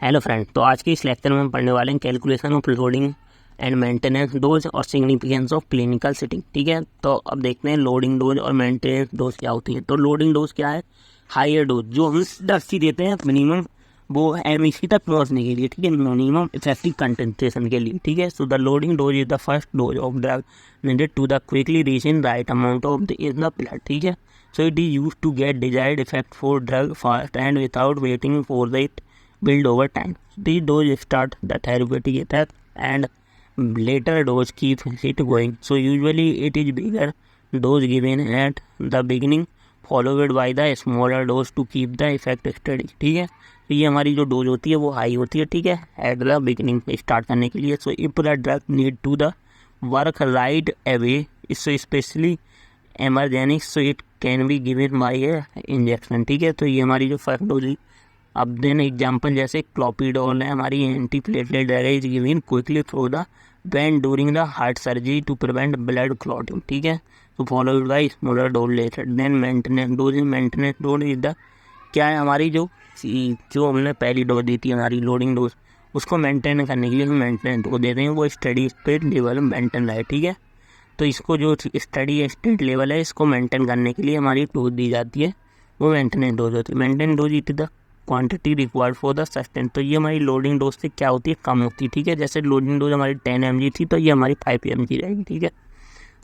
Hello friend, तो आज के इस लेक्चर में हम पढ़ने वाले हैं calculation of loading and maintenance dose और सिग्निफिकेंस ऑफ क्लिनिकल सेटिंग। ठीक है, तो अब देखते हैं लोडिंग डोज और मेंटेनेंस डोज क्या होती है। तो लोडिंग डोज क्या है? हायर डोज जो हम दस्ती देते हैं मिनिमम वो एमईसी तक पहुंचने के लिए, ठीक है, मिनिमम इफेक्टिव कंसंट्रेशन के लिए। ठीक है, so the loading dose is the first dose of drug needed to the quickly reach in right amount of the in the blood. ठीक है, so it is use to get desired effect for drug fast and without waiting for the build over time. These doses start the therapeutic effect and later dose keeps it going. So usually it is bigger dose given at the beginning followed by the smaller dose to keep the effect steady. ठीक है, तो ये हमारी जो dose होती है वो high होती है, ठीक है, एट द बिगिनिंग स्टार्ट करने के लिए। So if the drug need to the work right away so specially emergency so it can be given by a injection. ठीक है, तो ये हमारी जो फर्स्ट डोज। अब देन एग्जाम्पल जैसे क्लोपिडोल है हमारी anti platelet drug is given quickly through the vein during the heart surgery to prevent blood clotting. ठीक है, तो followed by smaller dose later. Then maintenance dose. Maintenance dose is the क्या है हमारी जो हमने पहली डोज दी थी हमारी लोडिंग डोज, उसको मेंटेन करने के लिए हम मेंटेनेंस डोज देते हैं, वो स्टडी स्टेट लेवल मेंटेन है। ठीक है, तो इसको जो स्टडी स्टेट लेवल है इसको मेंटेन करने के लिए हमारी डोज दी जाती है, वो मेंटेनेंस डोज होती है। Maintenance dose it the quantity required for the sustain. तो ये हमारी लोडिंग डोज से क्या होती है, कम होती है। ठीक है, जैसे लोडिंग डोज हमारी 10 mg थी तो ये हमारी 5 mg रहेगी। ठीक है,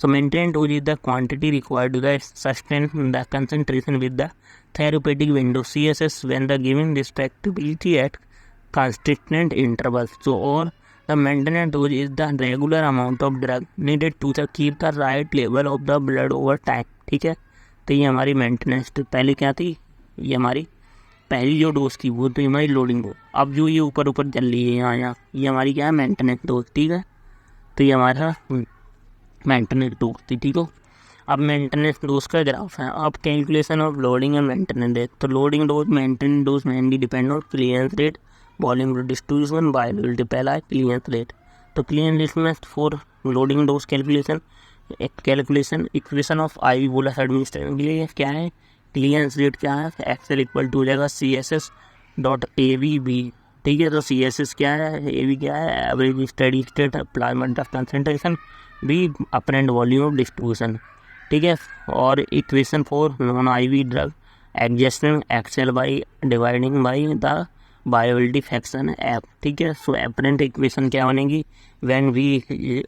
so maintain dose is the quantity required to the sustain the concentration with the therapeutic window CSS when the given respectability at consistent interval. So और the maintenance dose is the regular amount of drug needed to keep the right level of the blood over time. ठीक है, तो ये हमारी maintenance पहले क्या थी, ये हमारी पहली जो डोज थी वो तो हमारी लोडिंग डोज। अब जो ये ऊपर ऊपर चल रही है यहाँ ये हमारी क्या है, मेंटेनेंस डोज। ठीक है, तो ये हमारा मेंटेनेंस डोज थी। ठीक है, अब मेंटेनेंस डोज का ग्राफ है। अब calculation of loading and maintenance rate. तो loading dose maintenance dose mainly depend on clearance rate volume distribution viability. पहला है क्लियरेंस रेट। तो क्लियरेंस रेट में for loading dose calculation equation of IV bolus administration के लिए क्या है, clearance rate क्या है, एक्सएल इक्वल टू हो जाएगा CSS डॉट AVB। ठीक है, तो CSS क्या है, AV क्या है, average study state plasma drug concentration, B apparent volume of distribution. ठीक है, और equation for non IV drug adjustment XL by dividing by the bioavailability fraction F। ठीक है, सो अपरेंट इक्वेशन क्या बनेगी, व्हेन वी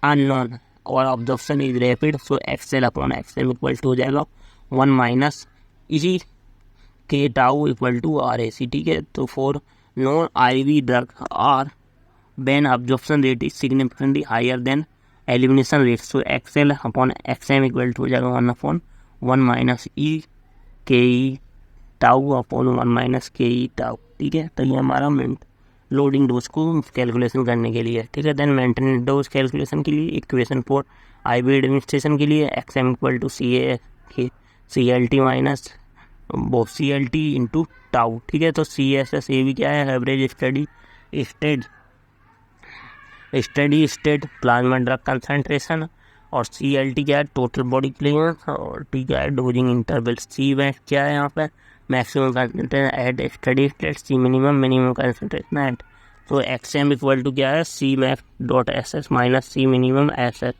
अननोन और observation is rapid so XL upon XL equal to हो जाएगा 1 माइनस इसी के टाउ इक्वल टू RAC। ठीक है, तो for non IV drug are when absorption rate is significantly higher then elimination rate so XL upon XM equal to हो जाएगा 1/1 minus ई के ई टाउ अपॉन 1 माइनस के ई टाउ। ठीक है, तो ये हमारा लोडिंग डोज को कैलकुलेशन करने के लिए। ठीक है, देन मेंटेनेंस डोज कैलकुलेशन के लिए इक्वेशन फॉर IV एडमिनिस्ट्रेशन के लिए XM equal to CLT minus CLT into tau. ठीक है, तो CSS ये भी क्या है, average study state plasma drug concentration, और CLT क्या है, टोटल बॉडी क्लियरेंस, और T क्या है, डोजिंग इंटरवल। C में क्या है यहाँ पे, maximum concentration at study state, C minimum concentration at. तो XM इक्वल टू क्या है, C max dot SS minus C minimum SS।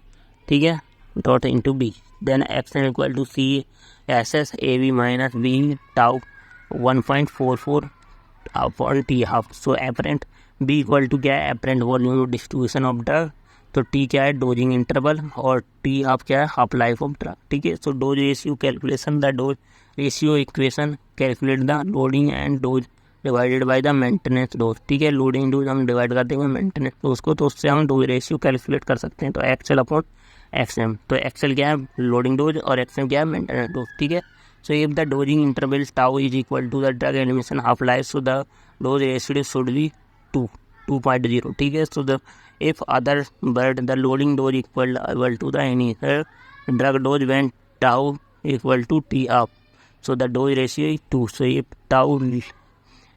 ठीक है, dot into B। Then XM equal to CSS AV minus B tau 1.44 upon T half. So apparent B equal to क्या है, apparent volume distribution of drug, तो T क्या है, dosing interval, और T half क्या है, हाफ लाइफ ऑफ ड्रग। ठीक है, so dose ratio calculation, the dose ratio equation calculate the loading and dose divided by the maintenance dose. ठीक है, लोडिंग डोज हम डिवाइड करते हैं मेंटेनेंस डोज को, तो उससे हम डोज रेशियो कैलकुलेट कर सकते हैं। तो एक्सएल अपॉन XM, तो एक्सएल क्या है, लोडिंग डोज, और XM क्या है, मेंटेनेंस डोज। ठीक है, so if the dosing interval tau is equal to the drug elimination half life so the dose ratio should be 2.0। ठीक है, so the if other but the loading dose equal to the initial drug dose when tau equal to T up so the dose ratio is 2. So if tau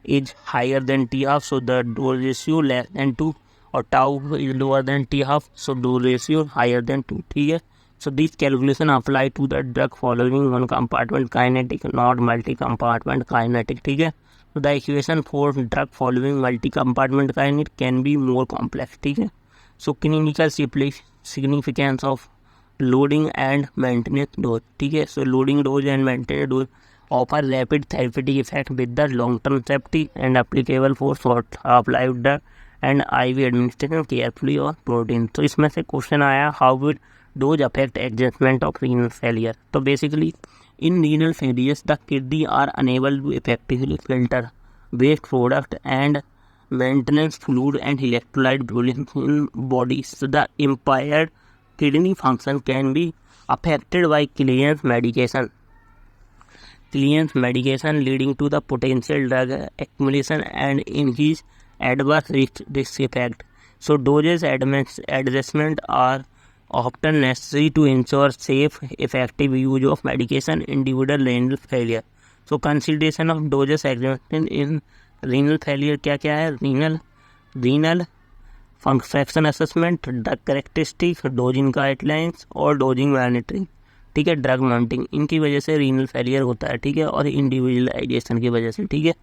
is higher than T half so the dose ratio less than 2, और tau is lower than T half so dose ratio higher than 2. ठीक है, so this calculation apply to the drug following one compartment kinetic not multi compartment kinetic। ठीक है, the equation for drug following multi compartment kinetic can be more complex, ठीक है। So clinical significance of loading and maintenance dose, ठीक है। So loading dose and maintenance dose offer rapid therapeutic effect with the long term safety and applicable for short half life drug and IV administration carefully और protein. तो इसमें से question आया, how will dose affect adjustment of renal failure. तो basically in renal failures the kidney are unable to effectively filter waste product and maintenance fluid and electrolyte balance in body. So the impaired kidney function can be affected by clearance medication leading to the potential drug accumulation and increased adverse risk effect. So dosage adjustment are often necessary to ensure safe, effective use of medication in individual renal failure. So consideration of dosage adjustment in renal failure क्या क्या है, renal function assessment, drug characteristic, dosing guidelines और dosing monitoring, ठीक है, drug monitoring, इनकी वजह से renal failure होता है, ठीक है, और इंडिविजुअलाइजेशन की वजह से, ठीक है।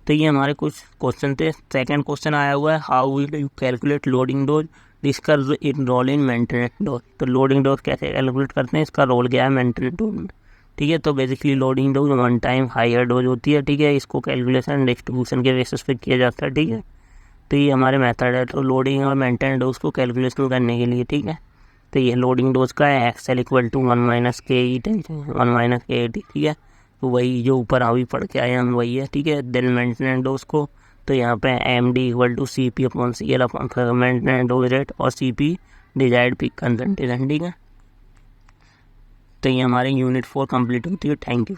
तो ये हमारे कुछ क्वेश्चन थे। सेकंड क्वेश्चन आया हुआ है, how will you calculate loading dose, discuss in role in maintenance dose. तो लोडिंग डोज कैसे कैलकुलेट करते हैं, इसका रोल क्या है मेंटेनेंस डोज में, ठीक है। तो basically loading dose one time higher dose होती है, ठीक है। इसको कैलकुलेशन डिस्ट्रीब्यूशन के बेसिस पे किया जाता है, ठीक है। तो ये हमारे मेथड है। तो लोडिंग और मेंटेनेंस डोज को कैलकुलेशन करने के लिए, ठीक है, तो ये लोडिंग डोज का है XL = 1 - KE, ठीक है। तो वही जो ऊपर अभी पढ़ के आए हम वही है, ठीक है। देन मेंटेनेंस डोज को तो यहाँ पे MD = CP/CL maintenance dose rate और CP डिजायर्ड पीक कंसंट्रेशन, ठीक है। तो ये हमारी यूनिट 4 कंप्लीट होती है। Thank you.